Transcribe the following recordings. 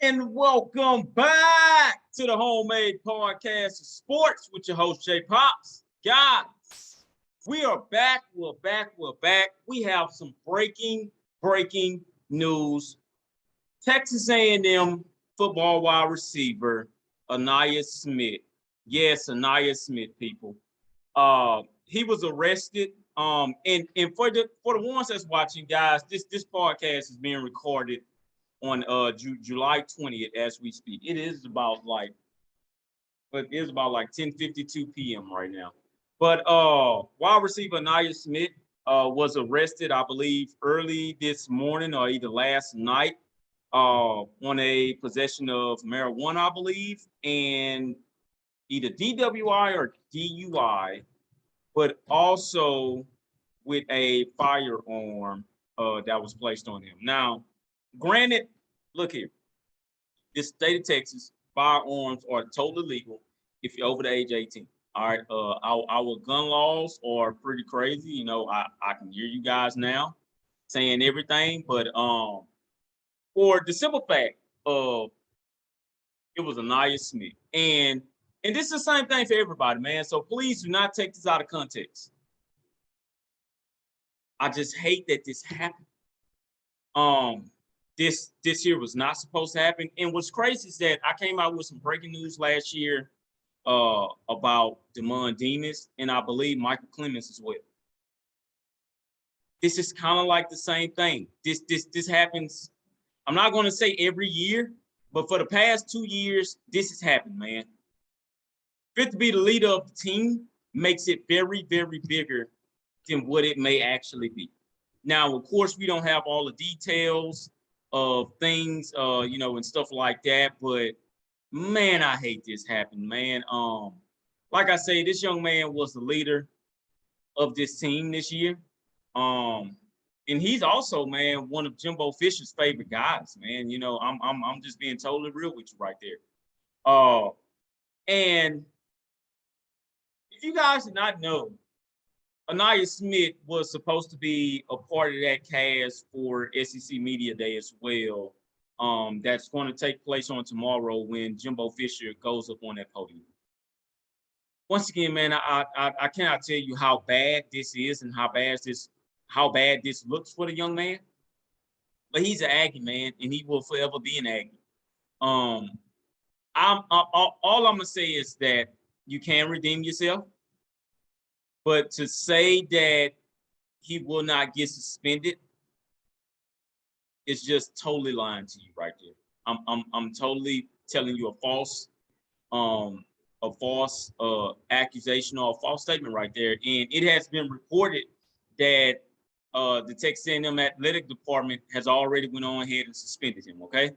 And welcome back to the Homemade Podcast of Sports with your host, Jay Pops. Guys, we are back. We're back. We have some breaking news. Texas A&M football wide receiver, Ainias Smith. Yes, Ainias Smith, people. He was arrested. And for the ones that's watching, guys, this podcast is being recorded on July 20th as we speak. It is about like 10:52 p.m. right now. But wide receiver Ainias Smith was arrested, I believe, early this morning or either last night on a possession of marijuana, I believe, and either DWI or DUI, but also with a firearm that was placed on him. Now, granted, look here, this state of Texas, firearms are totally legal if you're over the age of 18. All right, our gun laws are pretty crazy. I can hear you guys now saying everything, but for the simple fact of it was Anaya Smith, and this is the same thing for everybody, man. So please do not take this out of context. I just hate that this happened. Um, this year was not supposed to happen. And what's crazy is that I came out with some breaking news last year about Demond Demas and I believe Michael Clemens as well. This is kind of like the same thing. This happens. I'm not going to say every year, but for the past 2 years, this has happened, man. Fit to be the leader of the team makes it very, very bigger than what it may actually be. Now, of course, we don't have all the details of things, and stuff like that. But man, I hate this happening, man. Like I say, this young man was the leader of this team this year. And he's also, man, one of Jimbo Fisher's favorite guys, man. I'm just being totally real with you right there. And if you guys did not know, Ainias Smith was supposed to be a part of that cast for SEC Media Day as well. That's going to take place on tomorrow when Jimbo Fisher goes up on that podium. Once again, man, I cannot tell you how bad this is and how bad this looks for the young man. But he's an Aggie, man, and he will forever be an Aggie. All I'm gonna say is that you can redeem yourself. But to say that he will not get suspended is just totally lying to you right there. I'm totally telling you a false accusation or a false statement right there. And it has been reported that the Texas A&M athletic department has already went on ahead and suspended him. Okay.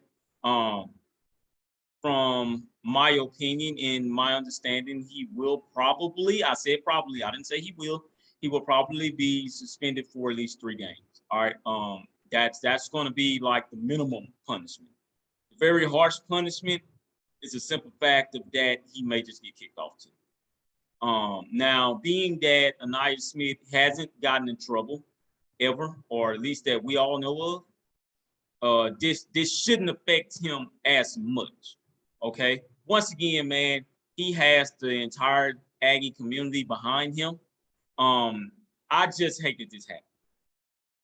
From my opinion and my understanding, he will probably, I said probably, I didn't say he will probably be suspended for at least 3 games. All right. That's going to be like the minimum punishment. The very harsh punishment is a simple fact of that he may just get kicked off too. Now, being that Ainias Smith hasn't gotten in trouble ever, or at least that we all know of, this shouldn't affect him as much. Okay. Once again, man, he has the entire Aggie community behind him. I just hate that this happened.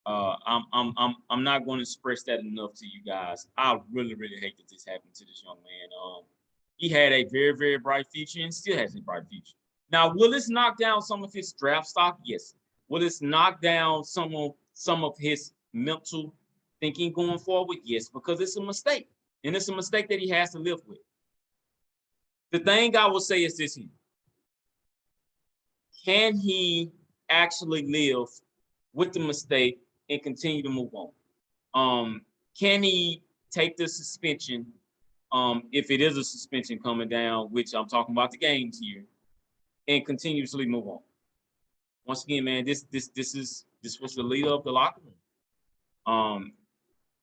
I'm not going to express that enough to you guys. I really, really hate that this happened to this young man. He had a very, very bright future and still has a bright future. Now, will this knock down some of his draft stock? Yes. Will this knock down some of his mental thinking going forward? Yes, because it's a mistake. And it's a mistake that he has to live with. The thing I will say is this here. Can he actually live with the mistake and continue to move on? Can he take the suspension, if it is a suspension coming down, which I'm talking about the games here, and continuously move on? Once again, man, this was the leader of the locker room.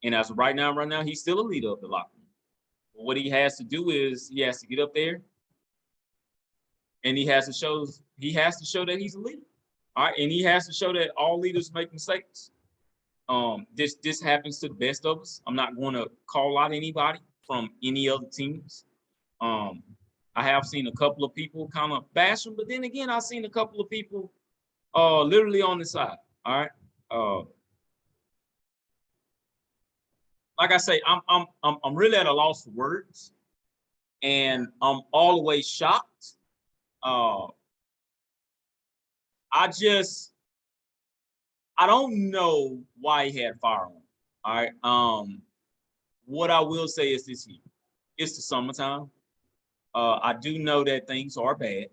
And as of right now, he's still a leader of the locker room. But what he has to do is he has to get up there and he has to show that he's a leader. All right, and he has to show that all leaders make mistakes. This happens to the best of us. I'm not going to call out anybody. from any other teams. I have seen a couple of people kind of bash him, but then again, I've seen a couple of people literally on the side. All right. Like I say, I'm really at a loss for words, and I'm always shocked. I don't know why he had fire on. All right. What I will say is this year, it's the summertime. I do know that things are bad.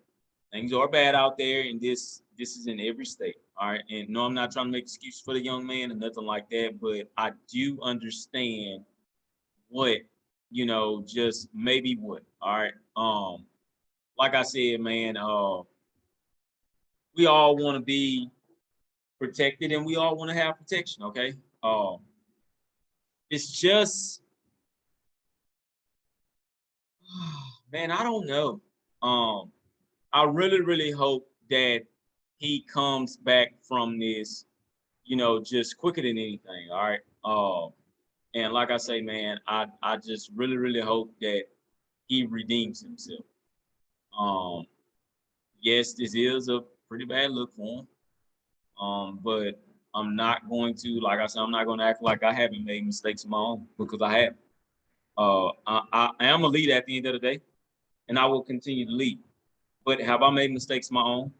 Things are bad out there, and this is in every state. All right. And no, I'm not trying to make excuses for the young man or nothing like that, but I do understand what, just maybe what. All right. Like I said, man, we all want to be protected and we all want to have protection, okay? It's just man, I don't know. I really, really hope that he comes back from this, just quicker than anything. All right. And like I say, man, I just really, really hope that he redeems himself. Um, yes, this is a pretty bad look for him. But I'm not going to, like I said, I'm not going to act like I haven't made mistakes of my own, because I have. I am a leader at the end of the day, and I will continue to lead. But have I made mistakes of my own?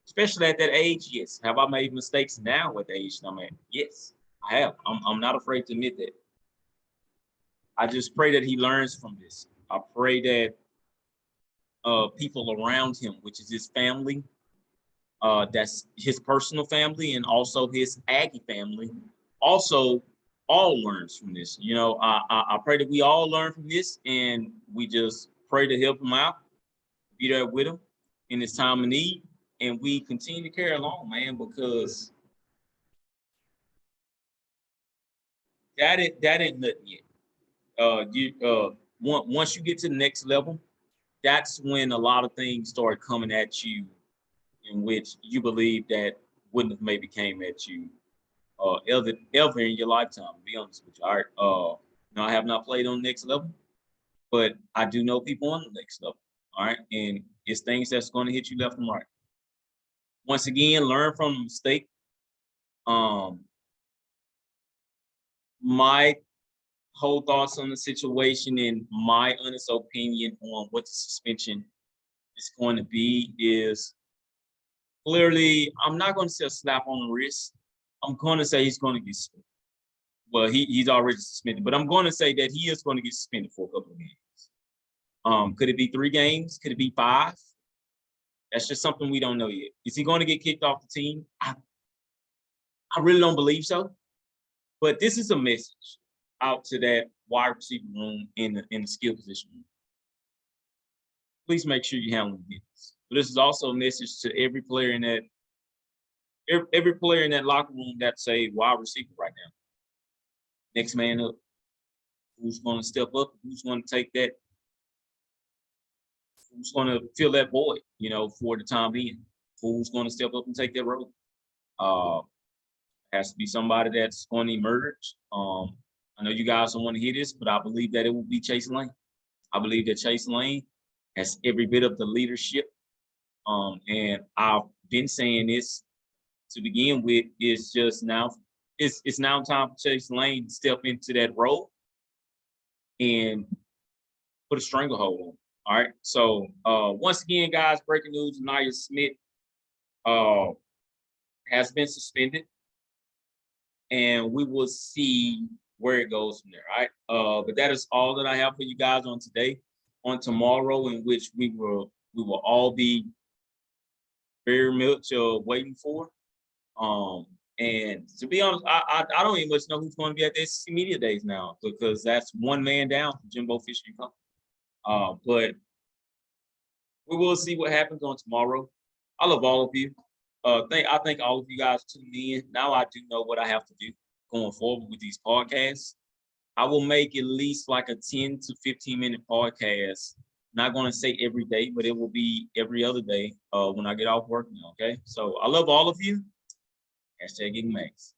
Especially at that age, yes. Have I made mistakes now at the age I'm at? Yes, I have. I'm not afraid to admit that. I just pray that he learns from this. I pray that people around him, which is his family, that's his personal family, and also his Aggie family, also all learns from this. I pray that we all learn from this, and we just pray to help him out, be there with him in his time of need, and we continue to carry along, man, because that ain't nothing yet. Once you get to the next level, that's when a lot of things start coming at you, in which you believe that wouldn't have maybe came at you ever in your lifetime. To be honest with you, all right. I have not played on the next level, but I do know people on the next level. All right, and it's things that's going to hit you left and right. Once again, learn from the mistake. My whole thoughts on the situation and my honest opinion on what the suspension is going to be is clearly, I'm not going to say a slap on the wrist. I'm going to say he's going to get suspended. Well, he's already suspended, but I'm going to say that he is going to get suspended for a couple of games. Could it be 3 games? Could it be 5? That's just something we don't know yet. Is he going to get kicked off the team? I really don't believe so. But this is a message out to that wide receiver room in the skill position room. Please make sure you handle this. But this is also a message to every player in that locker room that's a wide receiver right now. Next man up. Who's going to step up? Who's going to take that? Who's going to fill that void, for the time being? Who's going to step up and take that role? Has to be somebody that's going to emerge. I know you guys don't want to hear this, but I believe that it will be Chase Lane. I believe that Chase Lane has every bit of the leadership. And I've been saying this to begin with. It's just now, it's now time for Chase Lane to step into that role and put a stranglehold on. All right. So once again, guys, breaking news: Ainias Smith has been suspended, and we will see where it goes from there. All right. But that is all that I have for you guys on today. On tomorrow, in which we will all be very much waiting for. And to be honest, I don't even much know who's going to be at the SEC Media Days now, because that's one man down from Jimbo Fisher and Company. But we will see what happens on tomorrow. I love all of you. I thank all of you guys tuning in. Now I do know what I have to do going forward with these podcasts. I will make at least like a 10 to 15-minute podcast. Not going to say every day, but it will be every other day when I get off work now, okay? So I love all of you. #GettingMax.